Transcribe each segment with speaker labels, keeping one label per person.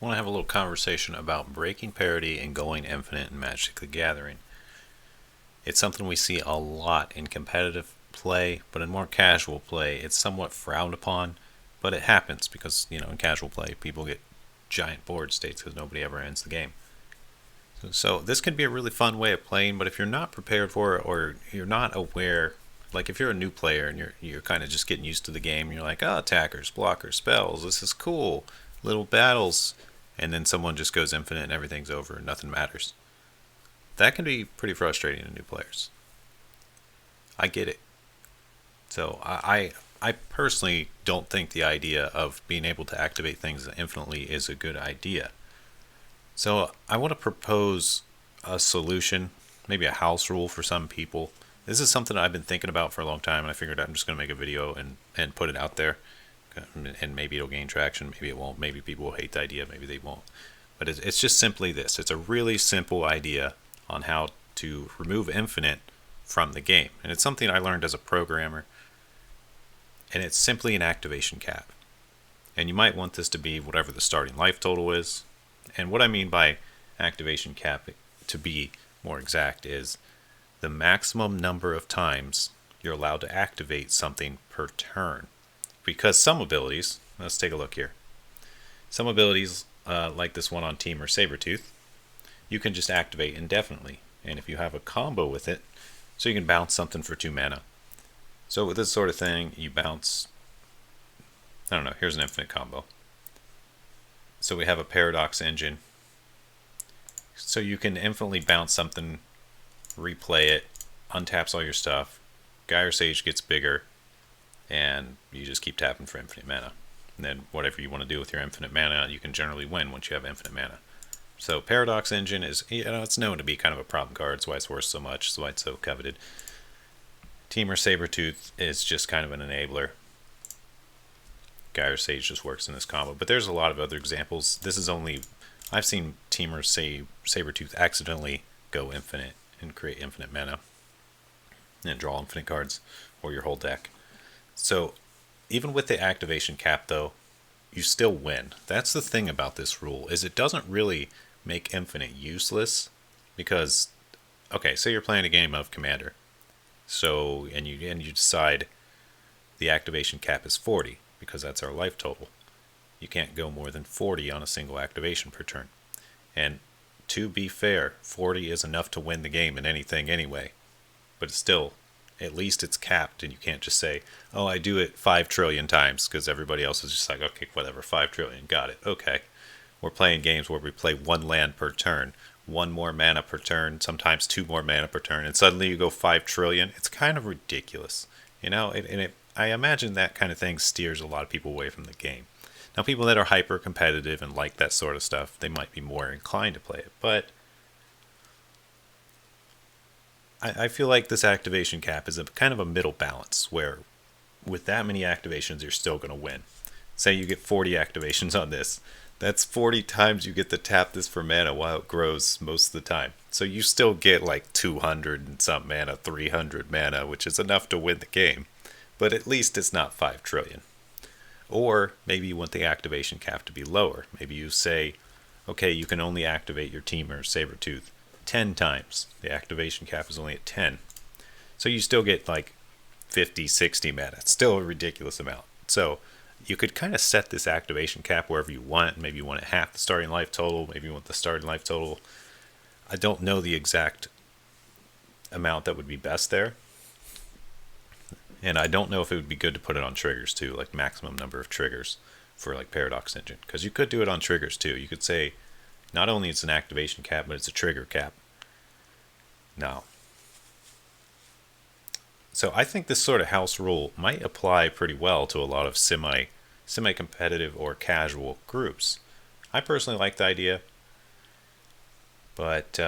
Speaker 1: I want to have a little conversation about breaking parity and going infinite in Magic the Gathering. It's something we see a lot in competitive play, but in more casual play, it's somewhat frowned upon. But it happens because, in casual play, people get giant board states because nobody ever ends the game. So this can be a really fun way of playing, but if you're not prepared for it or you're not aware, like if you're a new player and you're kind of just getting used to the game, you're like, oh, attackers, blockers, spells, this is cool, little battles, and then someone just goes infinite and everything's over and nothing matters. That can be pretty frustrating to new players. I get it. So I personally don't think the idea of being able to activate things infinitely is a good idea. So I want to propose a solution, maybe a house rule for some people. This is something I've been thinking about for a long time, and I figured I'm just going to make a video and put it out there. And maybe it'll gain traction, maybe it won't. Maybe people will hate the idea, maybe they won't. But it's just simply this. It's a really simple idea on how to remove infinite from the game. And it's something I learned as a programmer. And it's simply an activation cap. And you might want this to be whatever the starting life total is. And what I mean by activation cap, to be more exact, is the maximum number of times you're allowed to activate something per turn. Because some abilities, let's take a look here. Some abilities, like this one on Team or Sabretooth, you can just activate indefinitely. And if you have a combo with it, so you can bounce something for 2 mana. So with this sort of thing, you bounce, I don't know, here's an infinite combo. So we have a Paradox Engine. So you can infinitely bounce something, replay it, untaps all your stuff, Gyre Sage gets bigger, and you just keep tapping for infinite mana. And then whatever you want to do with your infinite mana, you can generally win once you have infinite mana. So Paradox Engine is, it's known to be kind of a problem card. That's why it's worth so much. That's why it's so coveted. Teamer Sabretooth is just kind of an enabler. Gyre Sage just works in this combo. But there's a lot of other examples. This is only, I've seen Teamer Sabretooth accidentally go infinite and create infinite mana and draw infinite cards, or your whole deck. So even with the activation cap though, you still win. That's the thing about this rule, is it doesn't really make infinite useless, because okay, say you're playing a game of Commander, so and you decide the activation cap is 40 because that's our life total. You can't go more than 40 on a single activation per turn. And to be fair, 40 is enough to win the game in anything anyway. But it's still, at least it's capped, and you can't just say, oh, I do it 5 trillion times, because everybody else is just like, okay, whatever, 5 trillion, got it, okay. We're playing games where we play 1 land per turn, 1 more mana per turn, sometimes 2 more mana per turn, and suddenly you go 5 trillion. It's kind of ridiculous, I imagine that kind of thing steers a lot of people away from the game. Now, people that are hyper competitive and like that sort of stuff, they might be more inclined to play it, but I feel like this activation cap is a kind of a middle balance, where with that many activations, you're still going to win. Say you get 40 activations on this. That's 40 times you get to tap this for mana while it grows most of the time. So you still get like 200 and some mana, 300 mana, which is enough to win the game. But at least it's not 5 trillion. Or maybe you want the activation cap to be lower. Maybe you say, okay, you can only activate your Teamer Sabretooth 10 times. The activation cap is only at 10. So you still get like 50, 60 mana. It's still a ridiculous amount. So you could kind of set this activation cap wherever you want. Maybe you want it half the starting life total. Maybe you want the starting life total. I don't know the exact amount that would be best there. And I don't know if it would be good to put it on triggers too, like maximum number of triggers for like Paradox Engine. Because you could do it on triggers too. You could say not only it's an activation cap, but it's a trigger cap. Now, so I think this sort of house rule might apply pretty well to a lot of semi-competitive or casual groups. I personally like the idea, but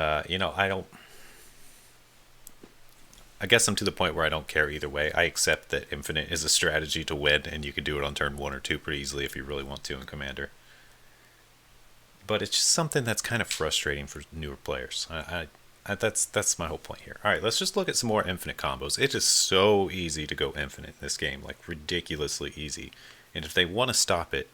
Speaker 1: I guess I'm to the point where I don't care either way. I accept that infinite is a strategy to win, and you can do it on turn 1 or 2 pretty easily if you really want to in Commander. But it's just something that's kind of frustrating for newer players. That's my whole point here. All right, let's just look at some more infinite combos. It is so easy to go infinite in this game, like ridiculously easy. And if they want to stop it,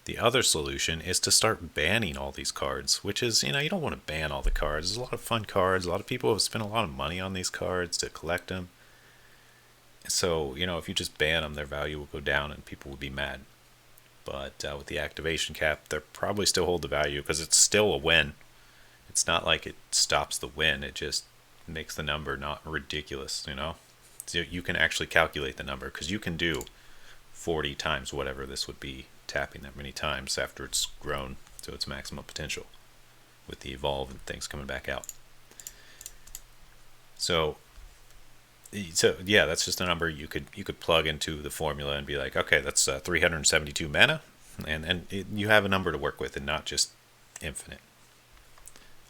Speaker 1: The other solution is to start banning all these cards, which is, you don't want to ban all the cards. There's a lot of fun cards. A lot of people have spent a lot of money on these cards to collect them. So, if you just ban them, their value will go down and people will be mad. But with the activation cap, they'll probably still hold the value because it's still a win. It's not like it stops the win. It just makes the number not ridiculous, So you can actually calculate the number because you can do 40 times whatever this would be, tapping that many times after it's grown to its maximum potential with the evolve and things coming back out. So yeah, that's just a number you could plug into the formula and be like, okay, that's 372 mana, and you have a number to work with and not just infinite.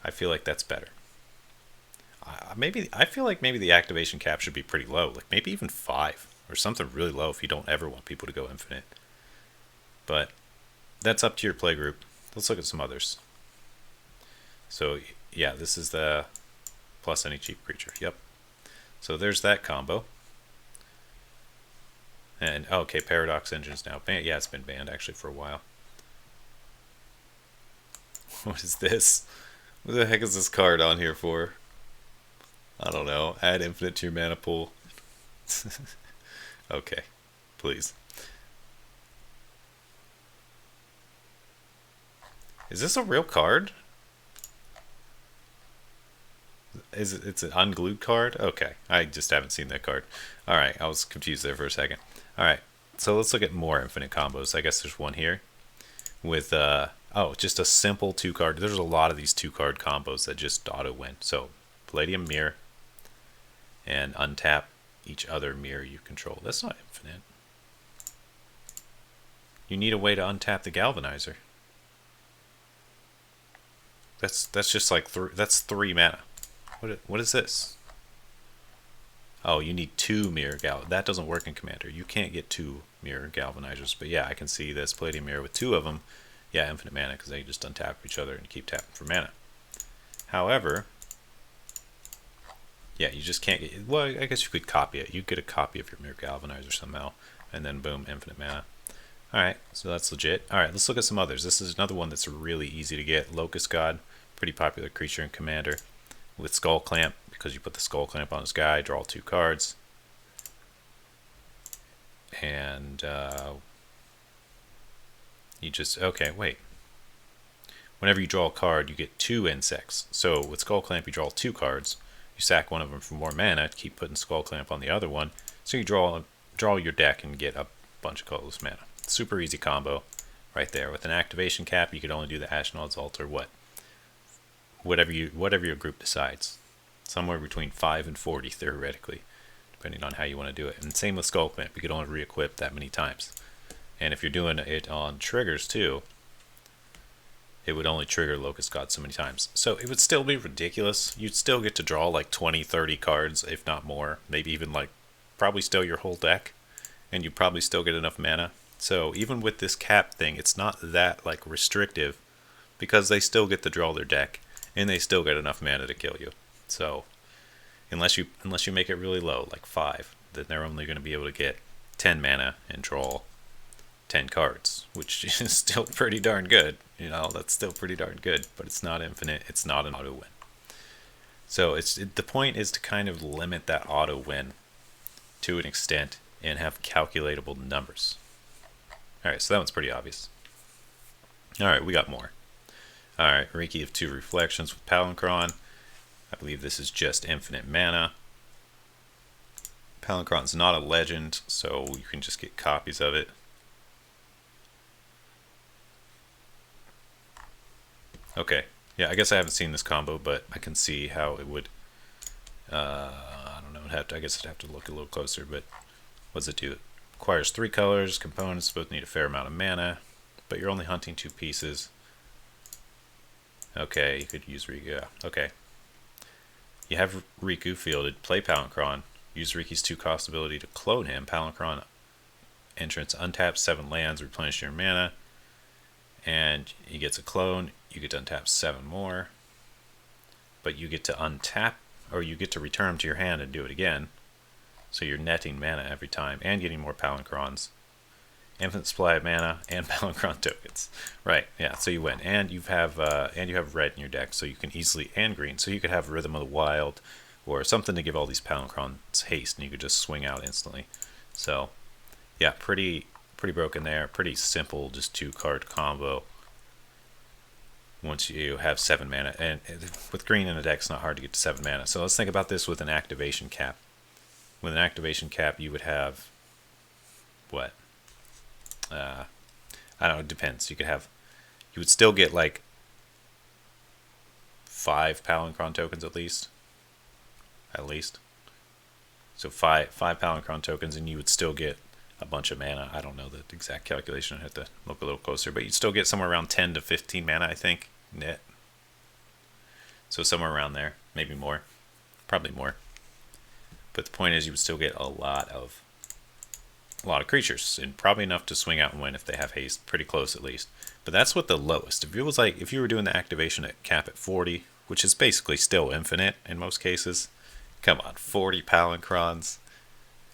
Speaker 1: I feel like that's better. I feel like maybe the activation cap should be pretty low, like maybe even 5 or something really low if you don't ever want people to go infinite. But that's up to your play group. Let's look at some others. So yeah, this is the plus any cheap creature. Yep. So there's that combo. And okay, Paradox Engine is now banned. Yeah, it's been banned actually for a while. What is this? What the heck is this card on here for? I don't know. Add infinite to your mana pool. Okay, please. Is this a real card? It's an unglued card? Okay, I just haven't seen that card. Alright, I was confused there for a second. Alright, so let's look at more infinite combos. I guess there's one here with, just a simple 2-card. There's a lot of these 2-card combos that just auto-win. So, Palladium Mirror and untap each other mirror you control. That's not infinite. You need a way to untap the Galvanizer. That's just like that's 3 mana. What is this? Oh, you need 2 mirror that doesn't work in Commander. You can't get 2 mirror galvanizers. But yeah, I can see this Palladium Mirror with 2 of them. Yeah, infinite mana because they just untap each other and keep tapping for mana. However, yeah, you just can't get. Well, I guess you could copy it. You get a copy of your mirror galvanizer somehow, and then boom, infinite mana. All right, so that's legit. All right, let's look at some others. This is another one that's really easy to get. Locust God, pretty popular creature in Commander, with Skull Clamp because you put the Skull Clamp on this guy, draw 2 cards, and you just wait. Whenever you draw a card, you get 2 insects. So with Skull Clamp, you draw 2 cards. You sack one of them for more mana. Keep putting Skull Clamp on the other one. So you draw your deck and get a bunch of colorless mana. Super easy combo right there. With an activation cap, you could only do the Ashnod's Altar, whatever your group decides. Somewhere between 5 and 40 theoretically, depending on how you want to do it. And same with Skull Clamp, you could only re-equip that many times. And if you're doing it on triggers too, it would only trigger Locust God so many times. So it would still be ridiculous. You'd still get to draw like 20, 30 cards, if not more. Maybe even probably still your whole deck. And you'd probably still get enough mana. So even with this cap thing, it's not that restrictive because they still get to draw their deck and they still get enough mana to kill you. So unless you make it really low, like 5, then they're only going to be able to get 10 mana and draw 10 cards, which is still pretty darn good. That's still pretty darn good, but it's not infinite. It's not an auto win. So the point is to kind of limit that auto win to an extent and have calculatable numbers. All right, so that one's pretty obvious. All right, we got more. All right, Reiki of 2 Reflections with Palancron. I believe this is just infinite mana. Palancron's not a legend, so you can just get copies of it. Okay, yeah, I guess I haven't seen this combo, but I can see how it would. I don't know. I guess I'd have to look a little closer. But what does it do? It requires 3 colors. Components both need a fair amount of mana, but you're only hunting 2 pieces. Okay, you could use Riku. Yeah, okay. You have Riku fielded. Play Palancron. Use Riki's 2-cost ability to clone him. Palancron entrance. Untap 7 lands. Replenish your mana. And he gets a clone. You get to untap 7 more. But you get to untap, or you get to return them to your hand and do it again. So you're netting mana every time and getting more Palancrons. infinite supply of mana, and Palinchron tokens. Right, yeah, so you win. And you have red in your deck, so you can easily, and green, so you could have Rhythm of the Wild, or something to give all these Palinchrons haste, and you could just swing out instantly. So, yeah, pretty broken there. Pretty simple, just 2-card combo. Once you have 7 mana, and with green in the deck, it's not hard to get to 7 mana. So let's think about this with an activation cap. With an activation cap, you would have what? I don't know. It depends. You would still get like 5 Palincron tokens at least. So five Palincron tokens, and you would still get a bunch of mana. I don't know the exact calculation. I have to look a little closer, but you'd still get somewhere around 10 to 15 mana, I think, net. So somewhere around there, maybe more, probably more. But the point is, you would still get a lot of creatures, and probably enough to swing out and win if they have haste, pretty close at least. But that's what the lowest. If you were doing the activation cap at 40, which is basically still infinite in most cases. Come on, 40 Palinchrons.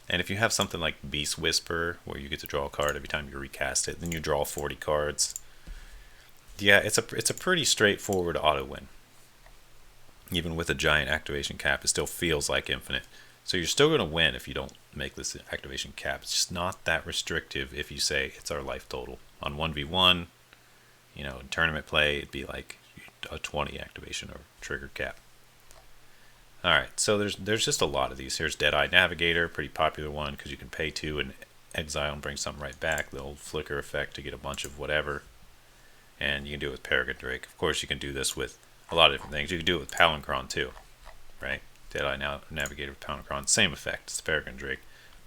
Speaker 1: And if you have something like Beast Whisper, where you get to draw a card every time you recast it, then you draw 40 cards. Yeah, it's a pretty straightforward auto win. Even with a giant activation cap, it still feels like infinite. So you're still going to win if you don't make this activation cap. It's just not that restrictive if you say it's our life total. On 1v1, in tournament play, it'd be like a 20 activation or trigger cap. Alright, so there's just a lot of these. Here's Deadeye Navigator, pretty popular one because you can pay 2 and exile and bring something right back. The old flicker effect to get a bunch of whatever. And you can do it with Peregrine Drake. Of course, you can do this with a lot of different things. You can do it with Palincron too, right? Deadeye Navigator with Palincron, same effect. It's Peregrine Drake.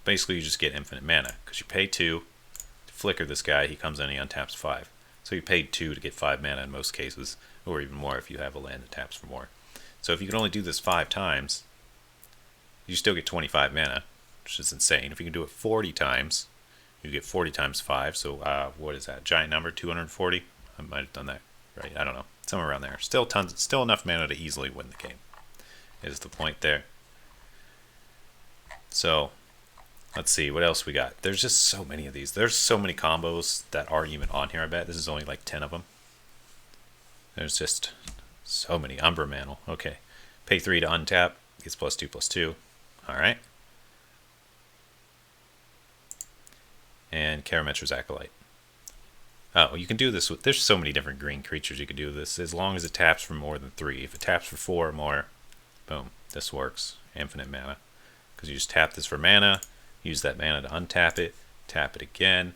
Speaker 1: Basically, you just get infinite mana because you pay 2 to flicker this guy. He comes in, he untaps 5. So you paid 2 to get 5 mana in most cases, or even more if you have a land that taps for more. So if you can only do this 5 times, you still get 25 mana, which is insane. If you can do it 40 times, you get 40 times 5. So what is that? Giant number, 240? I might have done that right. I don't know. Somewhere around there. Still enough mana to easily win the game. Is the point there. So let's see what else we got. There's just so many of these. There's so many combos that aren't even on here. I bet this is only like 10 of them. There's just so many. Umbra Mantle. Okay. Pay 3 to untap. Gets +2/+2. Alright. And Karametra's Acolyte. Oh, you can do this with... There's so many different green creatures you can do this. As long as it taps for more than 3. If it taps for 4 or more, boom. This works. Infinite mana. Because you just tap this for mana. Use that mana to untap it. Tap it again.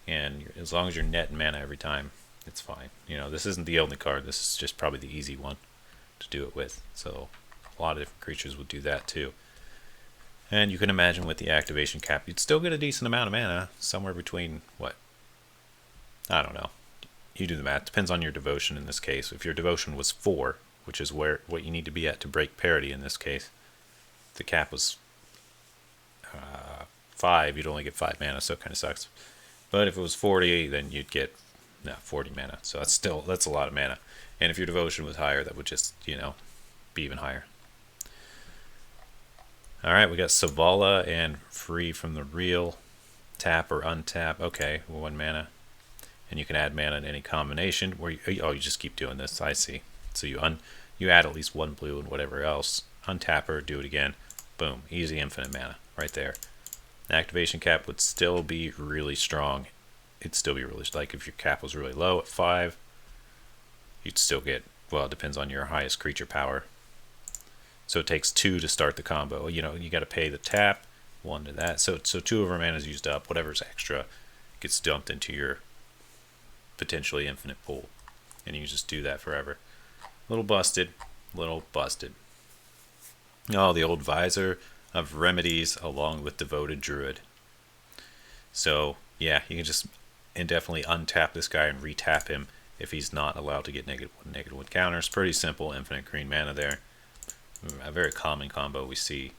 Speaker 1: And as long as you're netting mana every time, it's fine. This isn't the only card. This is just probably the easy one to do it with. So a lot of different creatures would do that too. And you can imagine with the activation cap, you'd still get a decent amount of mana. Somewhere between, what? I don't know. You do the math. Depends on your devotion in this case. If your devotion was 4, which is what you need to be at to break parity in this case, the cap was 5, you'd only get 5 mana, so it kind of sucks. But if it was 40, then you'd get 40 mana. So that's a lot of mana. And if your devotion was higher, that would just, be even higher. Alright, we got Savala and Free from the Real. Tap or untap. Okay, 1 mana. And you can add mana in any combination. Where you just keep doing this. I see. So you add at least 1 blue and whatever else. Untap her, do it again. Boom. Easy infinite mana right there. The activation cap would still be really strong. It'd still be really, like if your cap was really low at 5, you'd still get, well, it depends on your highest creature power. So it takes 2 to start the combo. You got to pay the tap, 1 to that. So 2 of our mana is used up. Whatever's extra gets dumped into your potentially infinite pool. And you just do that forever. Little busted. Oh, the old Visor of Remedies along with Devoted Druid. So, yeah, you can just indefinitely untap this guy and retap him if he's not allowed to get -1/-1 counters. Pretty simple, infinite green mana there. A very common combo we see.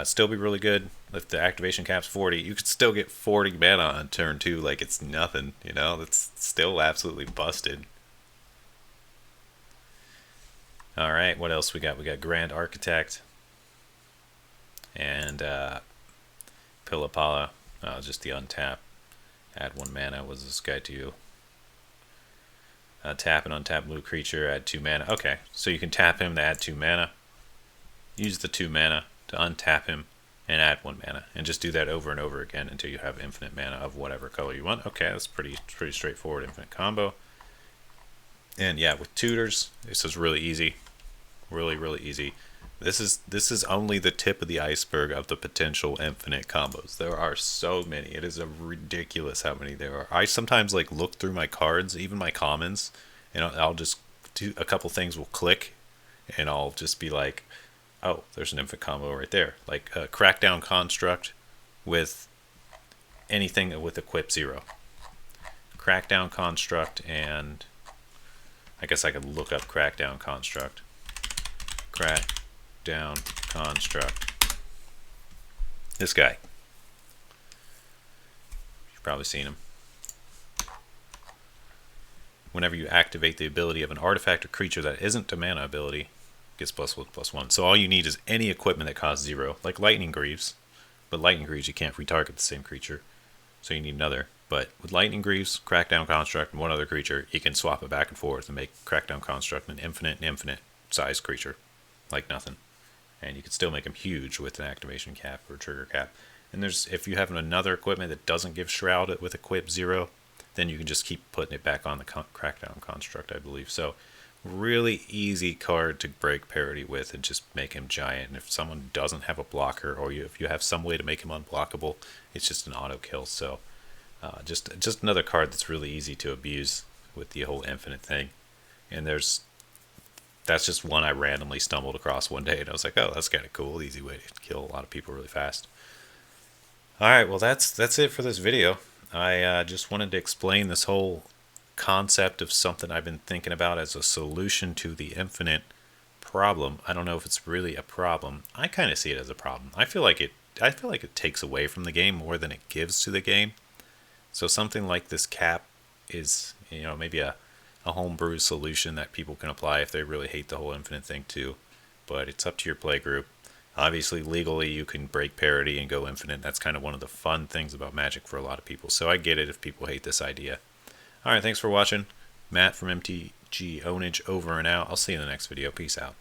Speaker 1: Still be really good. If the activation cap's 40, you could still get 40 mana on turn 2 like it's nothing. That's still absolutely busted. Alright, what else we got? We got Grand Architect and Pilapala. Just the untap. Add 1 mana. Was this guy to you? Tap and untap blue creature, add 2 mana. Okay, so you can tap him to add 2 mana. Use the 2 mana to untap him and add 1 mana. And just do that over and over again until you have infinite mana of whatever color you want. Okay, that's pretty straightforward infinite combo. And yeah, with tutors, this is really easy. Really easy. This is only the tip of the iceberg of the potential infinite combos. There are so many. It is ridiculous how many there are. I sometimes like look through my cards, even my commons, and I'll just do a couple things will click, and I'll just be like, oh, there's an infinite combo right there. Like a Crackdown Construct with anything with equip 0. Crackdown Construct, and I guess I could look up Crackdown Construct. Crackdown Construct. This guy. You've probably seen him. Whenever you activate the ability of an artifact or creature that isn't a mana ability, gets +1/+1. So all you need is any equipment that costs 0, like Lightning Greaves. But Lightning Greaves, you can't retarget the same creature, so you need another. But with Lightning Greaves, Crackdown Construct, and one other creature, you can swap it back and forth and make Crackdown Construct an infinite size creature. Like nothing. And you can still make them huge with an activation cap or trigger cap. And there's, if you have another equipment that doesn't give Shroud with equip 0, then you can just keep putting it back on the Crackdown Construct, I believe. So really easy card to break parity with and just make him giant. And if someone doesn't have a blocker, or if you have some way to make him unblockable, it's just an auto kill. So just another card that's really easy to abuse with the whole infinite thing. And that's just one I randomly stumbled across one day, and I was like, oh, that's kind of cool. Easy way to kill a lot of people really fast. Alright, well that's it for this video. I just wanted to explain this whole concept of something I've been thinking about as a solution to the infinite problem. I don't know if it's really a problem. I kind of see it as a problem. I feel like it takes away from the game more than it gives to the game. So something like this cap is, maybe a homebrew solution that people can apply if they really hate the whole infinite thing too. But it's up to your play group. Obviously, legally, you can break parity and go infinite. That's kind of one of the fun things about Magic for a lot of people. So I get it if people hate this idea. Alright, thanks for watching. Matt from MTG Ownage over and out. I'll see you in the next video. Peace out.